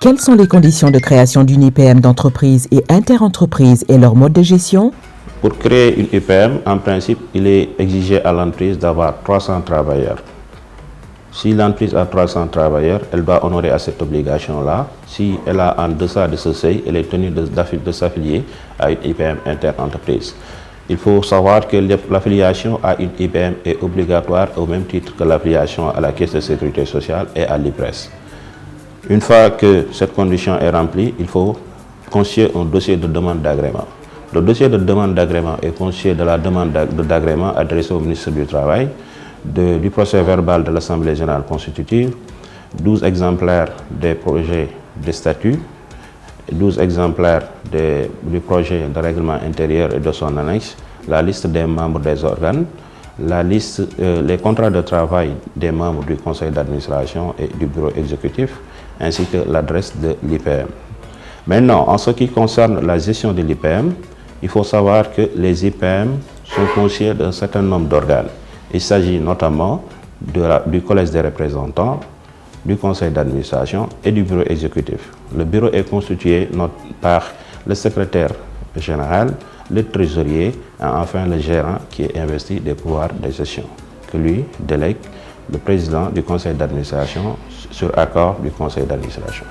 Quelles sont les conditions de création d'une IPM d'entreprise et interentreprise et leur mode de gestion? Pour créer une IPM, en principe, il est exigé à l'entreprise d'avoir 300 travailleurs. Si l'entreprise a 300 travailleurs, elle doit honorer à cette obligation-là. Si elle a en deçà de ce seuil, elle est tenue de s'affilier à une IPM interentreprise. Il faut savoir que l'affiliation à une IPM est obligatoire au même titre que l'affiliation à la Caisse de sécurité sociale et à l'IPRES. Une fois que cette condition est remplie, il faut constituer un dossier de demande d'agrément. Le dossier de demande d'agrément est constitué de la demande d'agrément adressée au ministre du Travail, du procès verbal de l'Assemblée générale constitutive, 12 exemplaires des projets de statut, 12 exemplaires du projet de règlement intérieur et de son annexe, la liste des membres des organes, les contrats de travail des membres du conseil d'administration et du bureau exécutif, ainsi que l'adresse de l'IPM. Maintenant, en ce qui concerne la gestion de l'IPM, il faut savoir que les IPM sont constitués d'un certain nombre d'organes. Il s'agit notamment du collège des représentants, du conseil d'administration et du bureau exécutif. Le bureau est constitué par le secrétaire général, le trésorier et enfin le gérant qui est investi des pouvoirs de gestion, que lui délègue le président du conseil d'administration sur accord du conseil d'administration.